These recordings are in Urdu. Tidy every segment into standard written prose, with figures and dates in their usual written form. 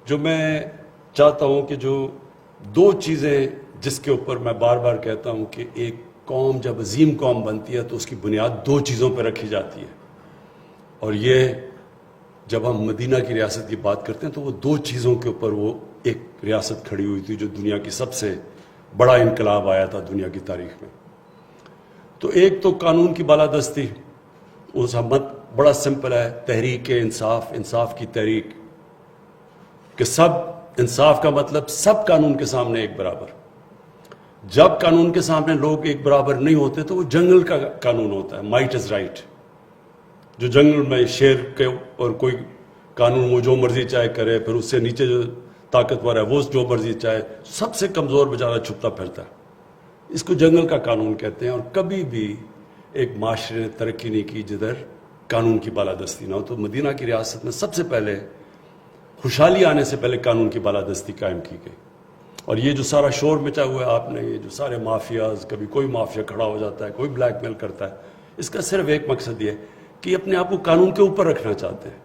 جو میں چاہتا ہوں کہ جو دو چیزیں جس کے اوپر میں بار بار کہتا ہوں کہ ایک قوم جب عظیم قوم بنتی ہے تو اس کی بنیاد دو چیزوں پہ رکھی جاتی ہے، اور یہ جب ہم مدینہ کی ریاست کی بات کرتے ہیں تو وہ دو چیزوں کے اوپر وہ ایک ریاست کھڑی ہوئی تھی جو دنیا کی سب سے بڑا انقلاب آیا تھا دنیا کی تاریخ میں۔ تو ایک تو قانون کی بالادستی، اس مت بڑا سمپل ہے، تحریک انصاف، انصاف کی تحریک، کہ سب، انصاف کا مطلب سب قانون کے سامنے ایک برابر۔ جب قانون کے سامنے لوگ ایک برابر نہیں ہوتے تو وہ جنگل کا قانون ہوتا ہے، مائٹ از رائٹ۔ جو جنگل میں شیر کے اور کوئی قانون وہ جو مرضی چاہے کرے، پھر اس سے نیچے جو طاقتور ہے وہ جو مرضی چاہے، سب سے کمزور بیچارہ چھپتا پھرتا ہے، اس کو جنگل کا قانون کہتے ہیں۔ اور کبھی بھی ایک معاشرے نے ترقی نہیں کی جدھر قانون کی بالادستی نہ ہو۔ تو مدینہ کی ریاست میں سب سے پہلے، خوشحالی آنے سے پہلے، قانون کی بالادستی قائم کی گئی۔ اور یہ جو سارا شور مچا ہوا ہے آپ نے، یہ جو سارے مافیاز، کبھی کوئی مافیا کھڑا ہو جاتا ہے، کوئی بلیک میل کرتا ہے، اس کا صرف ایک مقصد یہ ہے کہ اپنے آپ کو قانون کے اوپر رکھنا چاہتے ہیں۔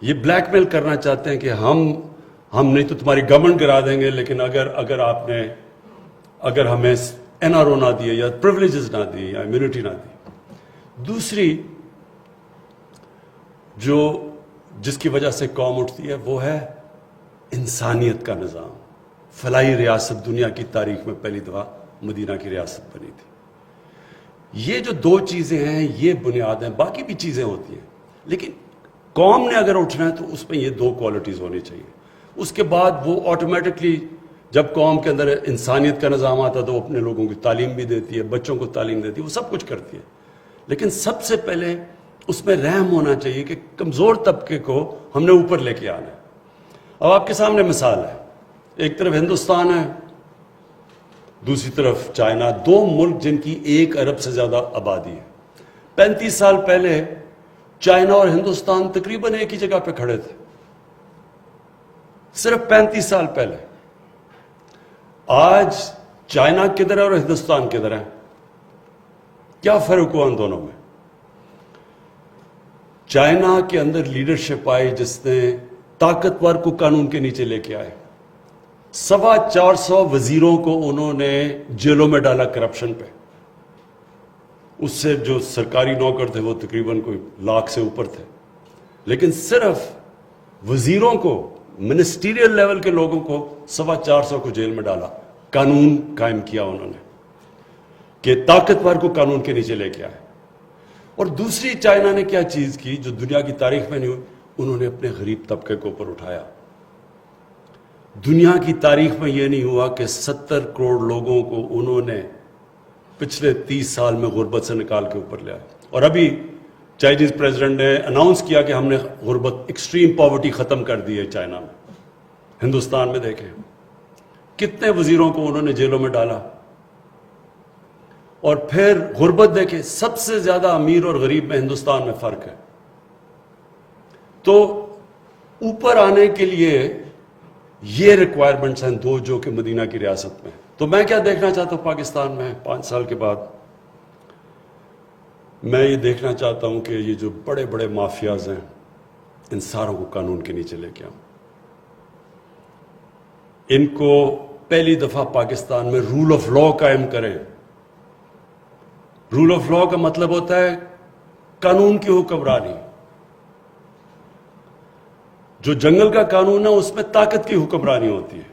یہ بلیک میل کرنا چاہتے ہیں کہ ہم نہیں تو تمہاری گورنمنٹ گرا دیں گے، لیکن اگر ہمیں این آر او نہ دیے یا پریولیجز نہ دی یا امیونٹی نہ دی۔ دوسری جس کی وجہ سے قوم اٹھتی ہے وہ ہے انسانیت کا نظام۔ فلاحی ریاست دنیا کی تاریخ میں پہلی دفعہ مدینہ کی ریاست بنی تھی۔ یہ جو دو چیزیں ہیں یہ بنیاد ہیں، باقی بھی چیزیں ہوتی ہیں، لیکن قوم نے اگر اٹھنا ہے تو اس میں یہ دو کوالٹیز ہونی چاہیے۔ اس کے بعد وہ آٹومیٹکلی جب قوم کے اندر انسانیت کا نظام آتا ہے تو وہ اپنے لوگوں کی تعلیم بھی دیتی ہے، بچوں کو تعلیم دیتی ہے، وہ سب کچھ کرتی ہے، لیکن سب سے پہلے اس میں رحم ہونا چاہیے کہ کمزور طبقے کو ہم نے اوپر لے کے آنا ہے۔ اب آپ کے سامنے مثال ہے، ایک طرف ہندوستان ہے، دوسری طرف چائنا، دو ملک جن کی 1 ارب سے زیادہ آبادی ہے۔ 35 سال پہلے چائنا اور ہندوستان تقریباً ایک ہی جگہ پہ کھڑے تھے، صرف 35 سال پہلے۔ آج چائنا کدھر ہے اور ہندوستان کدھر ہے؟ کیا فرق ہوا ان دونوں میں؟ چائنا کے اندر لیڈرشپ آئی جس نے طاقتور کو قانون کے نیچے لے کے آئے، 450 وزیروں کو انہوں نے جیلوں میں ڈالا کرپشن پہ۔ اس سے جو سرکاری نوکر تھے وہ تقریباً کوئی 1,00,000 سے اوپر تھے، لیکن صرف وزیروں کو، منسٹیریل لیول کے لوگوں کو 450 کو جیل میں ڈالا۔ قانون قائم کیا انہوں نے کہ طاقتور کو قانون کے نیچے لے کے آئے۔ اور دوسری چائنا نے کیا چیز کی جو دنیا کی تاریخ میں نہیں ہوئی، انہوں نے اپنے غریب طبقے کو اوپر اٹھایا۔ دنیا کی تاریخ میں یہ نہیں ہوا کہ 70 کروڑ لوگوں کو انہوں نے پچھلے 30 سال میں غربت سے نکال کے اوپر لیا۔ اور ابھی چائنیز پریزیڈنٹ نے اناؤنس کیا کہ ہم نے غربت، ایکسٹریم پاورٹی ختم کر دی ہے چائنا میں۔ ہندوستان میں دیکھیں کتنے وزیروں کو انہوں نے جیلوں میں ڈالا، اور پھر غربت دیکھیں، سب سے زیادہ امیر اور غریب میں ہندوستان میں فرق ہے۔ تو اوپر آنے کے لیے یہ ریکوائرمنٹس ہیں دو جو کہ مدینہ کی ریاست میں۔ تو میں کیا دیکھنا چاہتا ہوں پاکستان میں 5 سال کے بعد؟ میں یہ دیکھنا چاہتا ہوں کہ یہ جو بڑے بڑے مافیاز ہیں ان ساروں کو قانون کے نیچے لے کے آؤں، ان کو پہلی دفعہ پاکستان میں رول آف لا قائم کریں۔ رول آف لا کا مطلب ہوتا ہے قانون کی حکمرانی۔ جو جنگل کا قانون ہے اس میں طاقت کی حکمرانی ہوتی ہے،